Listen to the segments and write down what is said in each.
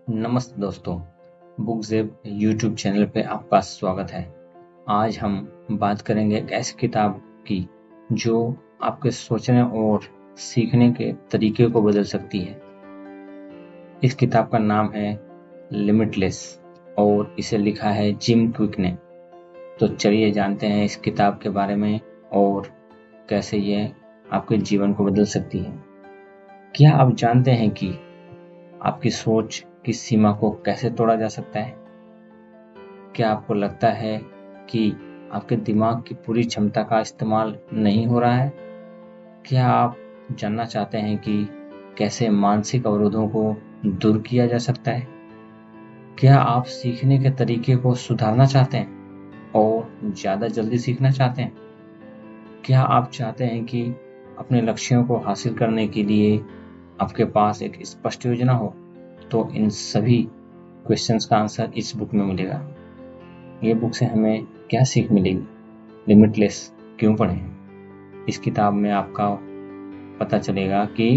नमस्ते दोस्तों, बुकज़ेब YouTube channel पे आपका स्वागत है। आज हम बात करेंगे एक ऐसी किताब की जो आपके सोचने और सीखने के तरीके को बदल सकती है। इस किताब का नाम है लिमिटलेस और इसे लिखा है जिम क्विक ने। तो चलिए जानते हैं इस किताब के बारे में और कैसे ये आपके जीवन को बदल सकती है। क्या आप जानते हैं कि आपकी सोच की सीमा को कैसे तोड़ा जा सकता है? क्या आपको लगता है कि आपके दिमाग की पूरी क्षमता का इस्तेमाल नहीं हो रहा है? क्या आप जानना चाहते हैं कि कैसे मानसिक अवरोधों को दूर किया जा सकता है? क्या आप सीखने के तरीके को सुधारना चाहते हैं और ज़्यादा जल्दी सीखना चाहते हैं? क्या आप चाहते हैं कि अपने लक्ष्यों को हासिल करने के लिए आपके पास एक स्पष्ट योजना हो? तो इन सभी क्वेश्चंस का आंसर इस बुक में मिलेगा। ये बुक से हमें क्या सीख मिलेगी? लिमिटलेस क्यों पढ़ें? इस किताब में आपका पता चलेगा कि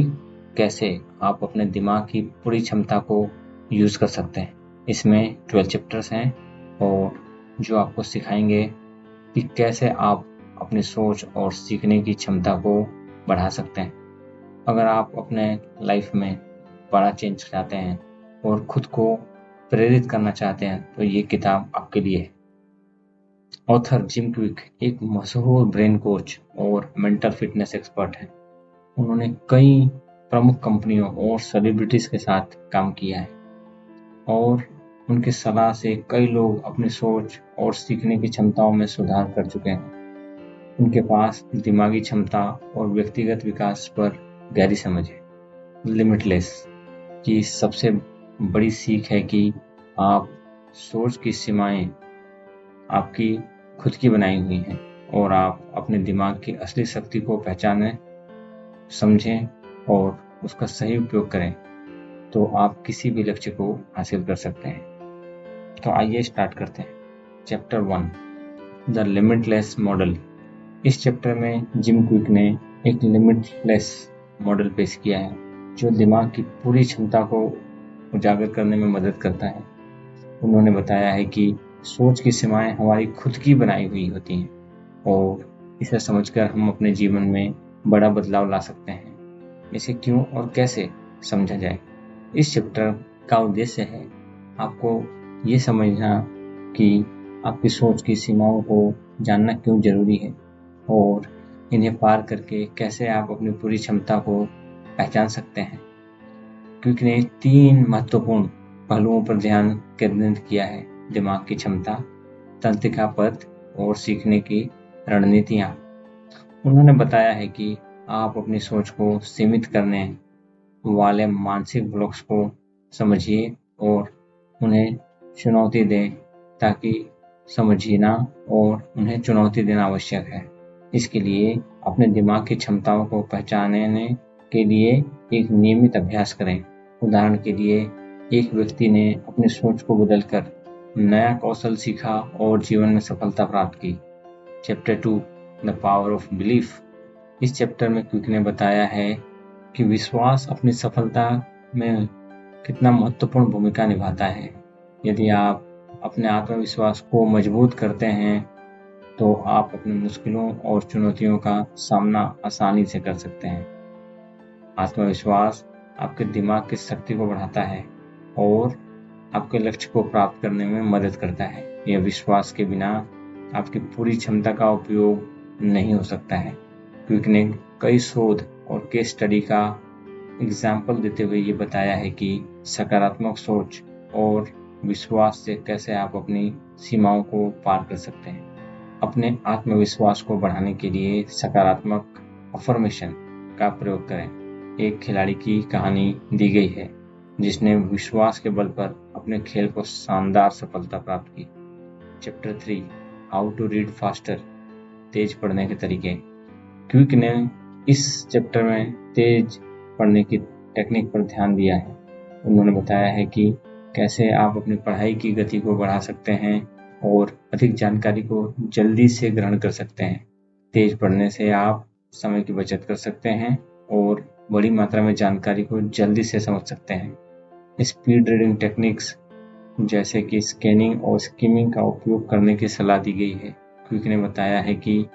कैसे आप अपने दिमाग की पूरी क्षमता को यूज़ कर सकते हैं। इसमें 12 चैप्टर्स हैं और जो आपको सिखाएंगे कि कैसे आप अपनी सोच और सीखने की क्षमता को बढ़ा सकते हैं। अगर आप अपने लाइफ में बड़ा चेंज चाहते हैं और खुद को प्रेरित करना चाहते हैं तो ये किताब आपके लिए है। ऑथर जिम क्विक एक मशहूर ब्रेन कोच और मेंटल फिटनेस एक्सपर्ट हैं। उन्होंने कई प्रमुख कंपनियों और सेलिब्रिटीज के साथ काम किया है और उनकी सलाह से कई लोग अपनी सोच और सीखने की क्षमताओं में सुधार कर चुके हैं। उनके पास दिमागी क्षमता और व्यक्तिगत विकास पर गहरी समझ है। लिमिटलेस की सबसे बड़ी सीख है कि आप सोच की सीमाएं आपकी खुद की बनाई हुई हैं और आप अपने दिमाग की असली शक्ति को पहचानें, समझें और उसका सही उपयोग करें तो आप किसी भी लक्ष्य को हासिल कर सकते हैं। तो आइए स्टार्ट करते हैं। Chapter 1 the limitless model. इस चैप्टर में जिम क्विक ने एक लिमिटलेस मॉडल पेश किया है जो दिमाग की पूरी क्षमता को उजागर करने में मदद करता है। उन्होंने बताया है कि सोच की सीमाएं हमारी खुद की बनाई हुई होती हैं और इसे समझकर हम अपने जीवन में बड़ा बदलाव ला सकते हैं। इसे क्यों और कैसे समझा जाए। इस चैप्टर का उद्देश्य है आपको ये समझना कि आपकी सोच की सीमाओं को जानना क्यों जरूरी है और इन्हें पार करके कैसे आप अपनी पूरी क्षमता को पहचान सकते हैं। क्विक ने 3 महत्वपूर्ण पहलुओं पर ध्यान केंद्रित किया है: दिमाग की क्षमता, तंत्रिका पथ और सीखने की रणनीतियाँ। उन्होंने बताया है कि आप अपनी सोच को सीमित करने वाले मानसिक ब्लॉक्स को समझिए और उन्हें चुनौती दें ताकि समझना और उन्हें चुनौती देना आवश्यक है। इसके लिए अपने दिमाग की क्षमताओं को पहचानने के लिए एक नियमित अभ्यास करें। उदाहरण के लिए एक व्यक्ति ने अपनी सोच को बदलकर नया कौशल सीखा और जीवन में सफलता प्राप्त की। Chapter 2 the power of belief. इस चैप्टर में क्विक ने बताया है कि विश्वास अपनी सफलता में कितना महत्वपूर्ण भूमिका निभाता है। यदि आप अपने आत्मविश्वास को मजबूत करते हैं तो आप अपनी मुश्किलों और चुनौतियों का सामना आसानी से कर सकते हैं। आत्मविश्वास आपके दिमाग की शक्ति को बढ़ाता है और आपके लक्ष्य को प्राप्त करने में मदद करता है। यह विश्वास के बिना आपकी पूरी क्षमता का उपयोग नहीं हो सकता है। क्विक ने कई शोध और केस स्टडी का एग्जाम्पल देते हुए ये बताया है कि सकारात्मक सोच और विश्वास से कैसे आप अपनी सीमाओं को पार कर सकते हैं। अपने आत्मविश्वास को बढ़ाने के लिए सकारात्मक अफर्मेशन का प्रयोग करें। एक खिलाड़ी की कहानी दी गई है जिसने विश्वास के बल पर अपने खेल को शानदार सफलता प्राप्त की। Chapter 3 how to read faster. तेज पढ़ने के तरीके। क्विक ने इस चैप्टर में तेज पढ़ने की टेक्निक पर ध्यान दिया है। उन्होंने बताया है कि कैसे आप अपनी पढ़ाई की गति को बढ़ा सकते हैं और अधिक जानकारी को जल्दी से ग्रहण कर सकते हैं। तेज पढ़ने से आप समय की बचत कर सकते हैं और बड़ी मात्रा में जानकारी को जल्दी से समझ सकते हैं। स्पीड रीडिंग टेक्निक्स जैसे कि स्कैनिंग और स्किमिंग का उपयोग करने की सलाह दी गई है। क्विक ने बताया है कि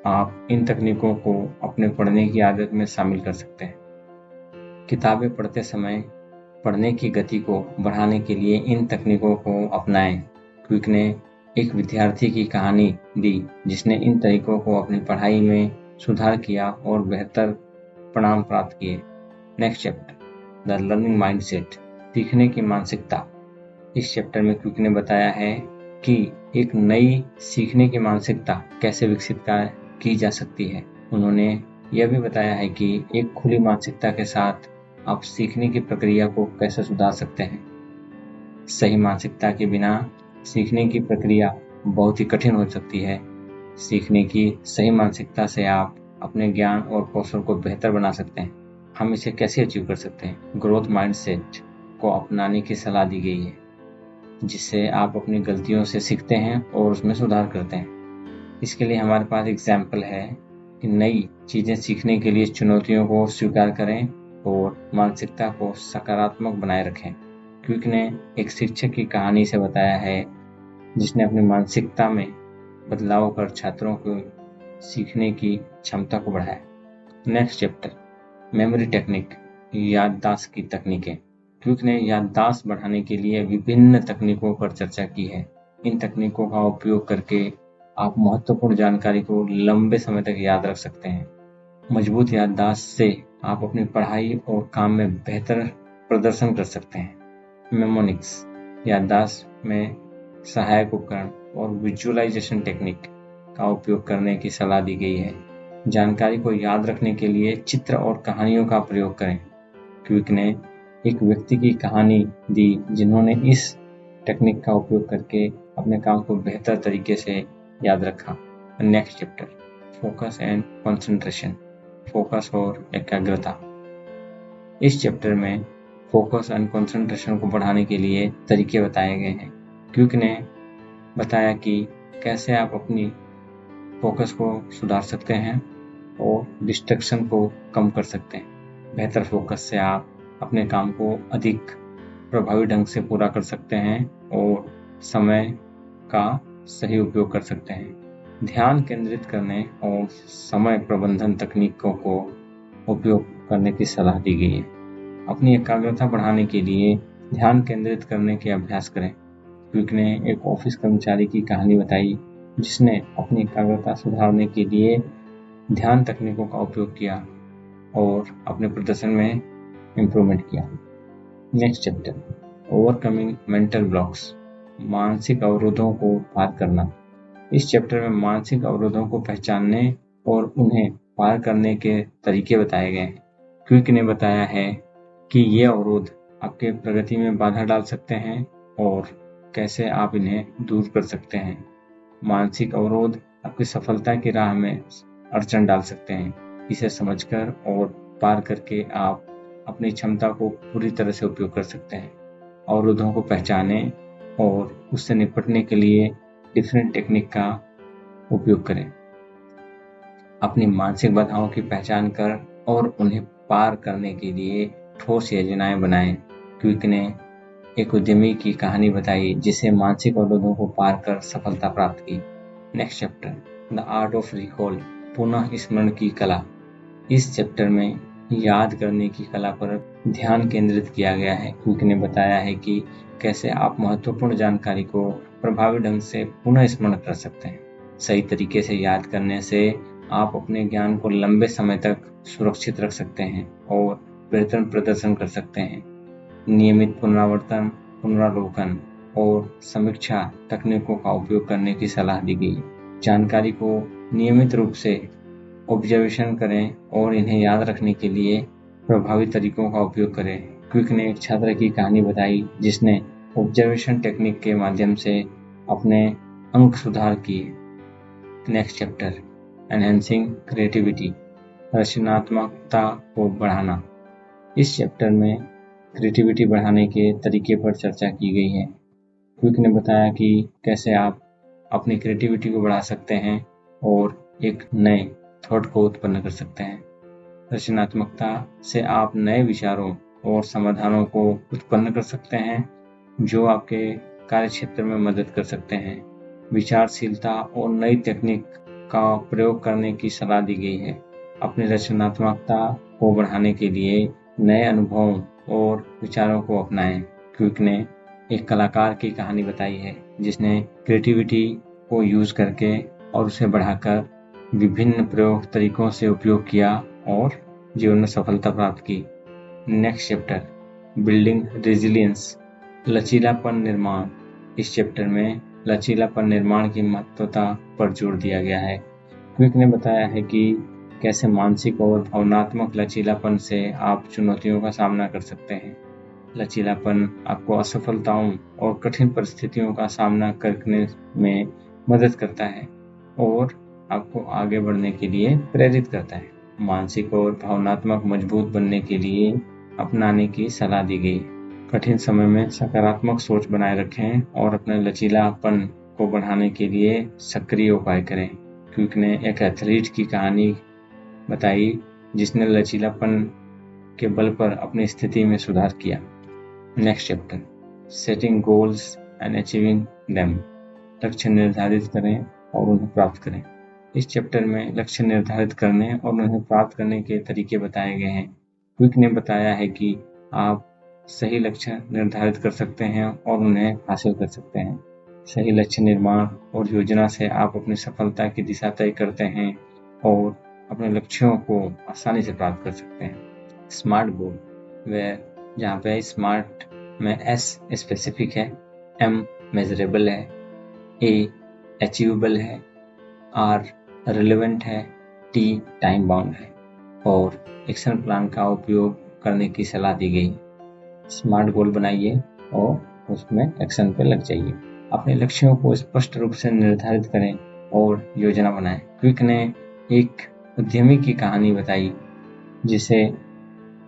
आप इन तकनीकों को अपने पढ़ने की आदत में शामिल कर सकते हैं। किताबें पढ़ते समय पढ़ने की गति को बढ़ाने के लिए इन तकनीकों को अपनाएं। क्विक ने एक विद्यार्थी की कहानी दी जिसने इन तरीकों को अपनी पढ़ाई में सुधार किया और बेहतर परिणाम प्राप्त किए। Next chapter, the learning mindset, सीखने की मानसिकता। इस चैप्टर में क्विक ने बताया है कि एक नई सीखने की मानसिकता कैसे विकसित की जा सकती है। उन्होंने यह भी बताया है कि एक खुली मानसिकता के साथ आप सीखने की प्रक्रिया को कैसे सुधार सकते हैं। सही मानसिकता के बिना सीखने की प्रक्रिया बहुत ही कठिन हो सकती है। सीखने की सही मानसिकता से आप अपने ज्ञान और कौशल को बेहतर बना सकते हैं। हम इसे कैसे अचीव कर सकते हैं? ग्रोथ माइंडसेट को अपनाने की सलाह दी गई है, जिससे आप अपनी गलतियों से सीखते हैं और उसमें सुधार करते हैं। इसके लिए हमारे पास एग्जाम्पल है कि नई चीज़ें सीखने के लिए चुनौतियों को स्वीकार करें और मानसिकता को सकारात्मक बनाए रखें। क्विक ने एक शिक्षक की कहानी से बताया है जिसने अपनी मानसिकता में बदलाव कर छात्रों को सीखने की क्षमता को बढ़ाया। नेक्स्ट चैप्टर, मेमोरी टेक्निक, याददाश्त की तकनीकें। क्विक ने याददाश्त बढ़ाने के लिए विभिन्न तकनीकों पर चर्चा की है। इन तकनीकों का उपयोग करके आप महत्वपूर्ण जानकारी को लंबे समय तक याद रख सकते हैं। मजबूत याददाश्त से आप अपनी पढ़ाई और काम में बेहतर प्रदर्शन कर सकते हैं। मेमोनिक्स, याददाश्त में सहायक उपकरण और विजुअलाइजेशन टेक्निक का उपयोग करने की सलाह दी गई है। जानकारी को याद रखने के लिए चित्र और कहानियों का प्रयोग करें। क्विक ने एक व्यक्ति की कहानी दी जिन्होंने इस टेक्निक का उपयोग करके अपने काम को बेहतर तरीके से याद रखा। Next chapter, focus and concentration, focus और एकाग्रता। इस चैप्टर में फोकस एंड कंसंट्रेशन को बढ़ाने के लिए तरीके बताए गए हैं। क्विक ने बताया कि कैसे आप अपनी फोकस को सुधार सकते हैं और डिस्ट्रैक्शन को कम कर सकते हैं। बेहतर फोकस से आप अपने काम को अधिक प्रभावी ढंग से पूरा कर सकते हैं और समय का सही उपयोग कर सकते हैं। ध्यान केंद्रित करने और समय प्रबंधन तकनीकों को उपयोग करने की सलाह दी गई है। अपनी एकाग्रता बढ़ाने के लिए ध्यान केंद्रित करने के अभ्यास करें। क्विक ने एक ऑफिस कर्मचारी की कहानी बताई जिसने अपनी एकाग्रता सुधारने के लिए ध्यान तकनीकों का उपयोग किया और अपने प्रदर्शन में इम्प्रूवमेंट किया। Next chapter, overcoming mental blocks, मानसिक अवरोधों को पार करना। इस चैप्टर में मानसिक अवरोधों को पहचानने और उन्हें पार करने के तरीके बताए गए हैं। क्विक ने बताया है कि ये अवरोध आपके प्रगति में बाधा डाल सकते हैं और कैसे आप इन्हें दूर कर सकते हैं। मानसिक अवरोध आपकी सफलता की राह में अड़चन डाल सकते हैं। इसे समझकर और पार करके आप अपनी क्षमता को पूरी तरह से उपयोग कर सकते हैं। अवरोधों को पहचानें और उससे निपटने के लिए डिफरेंट टेक्निक का उपयोग करें। अपनी मानसिक बाधाओं की पहचान कर और उन्हें पार करने के लिए ठोस योजनाएं बनाएं। क्विक ने एक उद्यमी की कहानी बताई जिसे मानसिक अवरोधों को पार कर सफलता प्राप्त की। Next chapter, the art of recall, पुनः स्मरण की कला। इस चैप्टर में याद करने की कला पर ध्यान केंद्रित किया गया है। क्विक ने बताया है कि कैसे आप महत्वपूर्ण जानकारी को प्रभावी ढंग से पुनः स्मरण कर सकते हैं। सही तरीके से याद करने से आप अपने ज्ञान को लंबे समय तक सुरक्षित रख सकते हैं और बेहतर प्रदर्शन कर सकते हैं। नियमित पुनरावर्तन, पुनरावलोकन और समीक्षा तकनीकों का उपयोग करने की सलाह दी गई। जानकारी को नियमित रूप से ऑब्जर्वेशन करें और इन्हें याद रखने के लिए प्रभावी तरीकों का उपयोग करें। क्विक ने एक छात्र की कहानी बताई जिसने ऑब्जर्वेशन टेक्निक के माध्यम से अपने अंक सुधार किए। नेक्स्ट चैप्टर, एनहेंसिंग क्रिएटिविटी, रचनात्मकता को बढ़ाना। इस चैप्टर में क्रिएटिविटी बढ़ाने के तरीके पर चर्चा की गई है। क्विक ने बताया कि कैसे आप अपनी क्रिएटिविटी को बढ़ा सकते हैं और एक नए थॉट को उत्पन्न कर सकते हैं। रचनात्मकता से आप नए विचारों और समाधानों को उत्पन्न कर सकते हैं जो आपके कार्य क्षेत्र में मदद कर सकते हैं। विचारशीलता और नई तकनीक का प्रयोग करने की सलाह दी गई है। अपनी रचनात्मकता को बढ़ाने के लिए नए अनुभवों और विचारों को अपनाएं। क्विक ने एक कलाकार की कहानी बताई है जिसने क्रिएटिविटी को यूज करके और उसे बढ़ाकर विभिन्न प्रयोग तरीकों से उपयोग किया और जीवन में सफलता प्राप्त की। नेक्स्ट चैप्टर, बिल्डिंग रेजिलियंस, लचीलापन निर्माण। इस चैप्टर में लचीलापन निर्माण की महत्वता पर जोर दिया गया है। क्विक ने बताया है कि कैसे मानसिक और भावनात्मक लचीलापन से आप चुनौतियों का सामना कर सकते हैं। लचीलापन आपको असफलताओं और कठिन परिस्थितियों का सामना करने में मदद करता है और आपको आगे बढ़ने के लिए प्रेरित करता है। मानसिक और भावनात्मक मजबूत बनने के लिए अपनाने की सलाह दी गई। कठिन समय में सकारात्मक सोच बनाए रखें और अपने लचीलापन को बढ़ाने के लिए सक्रिय उपाय करें। क्विक ने एक एथलीट की कहानी बताई जिसने लचीलापन के बल पर अपनी स्थिति में सुधार किया। Next chapter, setting goals and achieving them. लक्ष्य निर्धारित करें और उन्हें प्राप्त करें। इस चैप्टर में लक्ष्य निर्धारित करने और उन्हें प्राप्त करने के तरीके बताए गए हैं। क्विक ने बताया है कि आप सही लक्ष्य निर्धारित कर सकते हैं और उन्हें हासिल कर सकते हैं। सही लक्ष्य निर्माण और योजना से आप अपनी सफलता की दिशा तय करते हैं और अपने लक्ष्यों को आसानी से प्राप्त कर सकते हैं। स्मार्ट गोल, वह जहाँ पे स्मार्ट में एस स्पेसिफिक है, एम मेजरेबल है, ए अचीवेबल है, आर रिलेवेंट है, टी टाइम बाउंड है और एक्शन प्लान का उपयोग करने की सलाह दी गई। स्मार्ट गोल बनाइए और उसमें एक्शन पे लग जाइए। अपने लक्ष्यों को स्पष्ट रूप से निर्धारित करें और योजना बनाएं। क्विक ने एक उद्यमी की कहानी बताई जिसे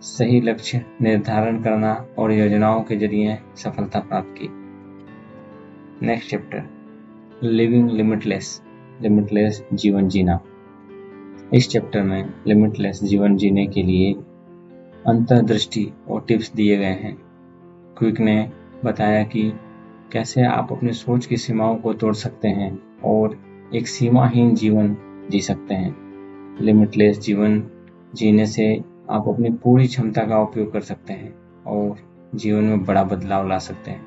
सही लक्ष्य निर्धारण करना और योजनाओं के जरिए सफलता प्राप्त की। Next chapter, living limitless, limitless जीवन जीना। इस चैप्टर में लिमिटलेस जीवन जीने के लिए अंतर्दृष्टि और टिप्स दिए गए हैं। क्विक ने बताया कि कैसे आप अपनी सोच की सीमाओं को तोड़ सकते हैं और एक सीमाहीन जीवन जी सकते हैं। लिमिटलेस जीवन जीने से आप अपनी पूरी क्षमता का उपयोग कर सकते हैं और जीवन में बड़ा बदलाव ला सकते हैं।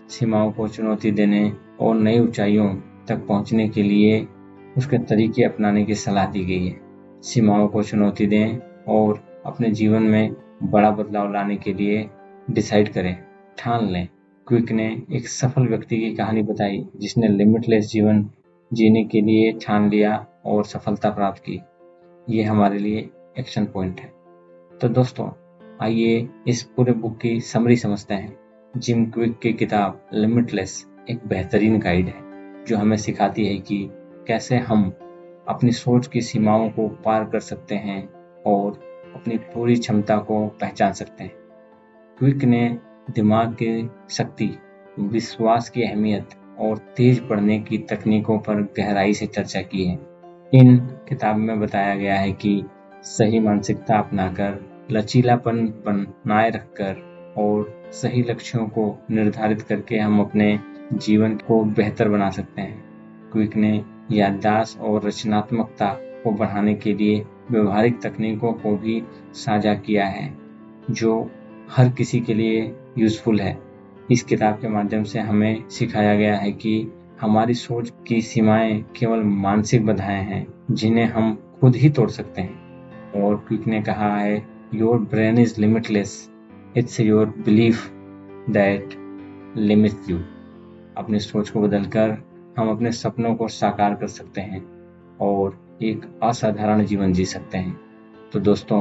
सीमाओं को चुनौती देने और नई ऊंचाइयों तक पहुंचने के लिए उसके तरीके अपनाने की सलाह दी गई है। सीमाओं को चुनौती दें और अपने जीवन में बड़ा बदलाव लाने के लिए डिसाइड करें, ठान लें। क्विक ने एक सफल व्यक्ति की कहानी बताई जिसने लिमिटलेस जीवन जीने के लिए ठान लिया और सफलता प्राप्त की। ये हमारे लिए एक्शन पॉइंट है। तो दोस्तों, आइए इस पूरे बुक की समरी समझते हैं। जिम क्विक की किताब लिमिटलेस एक बेहतरीन गाइड है जो हमें सिखाती है कि कैसे हम अपनी सोच की सीमाओं को पार कर सकते हैं और अपनी पूरी क्षमता को पहचान सकते हैं। क्विक ने दिमाग की शक्ति, विश्वास की अहमियत और तेज पढ़ने की तकनीकों पर गहराई से चर्चा की है। इन किताब में बताया गया है कि सही मानसिकता अपनाकर, लचीलापन बनाए रखकर और सही लक्ष्यों को निर्धारित करके हम अपने जीवन को बेहतर बना सकते हैं। क्विक ने याददाश्त और रचनात्मकता को बढ़ाने के लिए व्यवहारिक तकनीकों को भी साझा किया है जो हर किसी के लिए यूजफुल है। इस किताब के माध्यम से हमें सिखाया गया है कि हमारी सोच की सीमाएं केवल मानसिक बाधाएं हैं जिन्हें हम खुद ही तोड़ सकते हैं। और क्विक ने कहा है, your brain is limitless, it's your belief that limits you. अपनी सोच को बदलकर हम अपने सपनों को साकार कर सकते हैं और एक असाधारण जीवन जी सकते हैं। तो दोस्तों,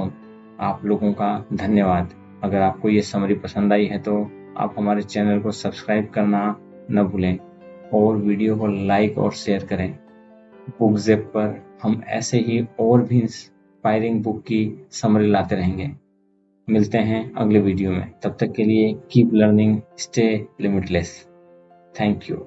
आप लोगों का धन्यवाद। अगर आपको ये समरी पसंद आई है तो आप हमारे चैनल को सब्सक्राइब करना न भूलें और वीडियो को लाइक और शेयर करें। बुकजेप पर हम ऐसे ही और भी इंस्पायरिंग बुक की समरी लाते रहेंगे। मिलते हैं अगले वीडियो में। तब तक के लिए keep learning, stay limitless. Thank you.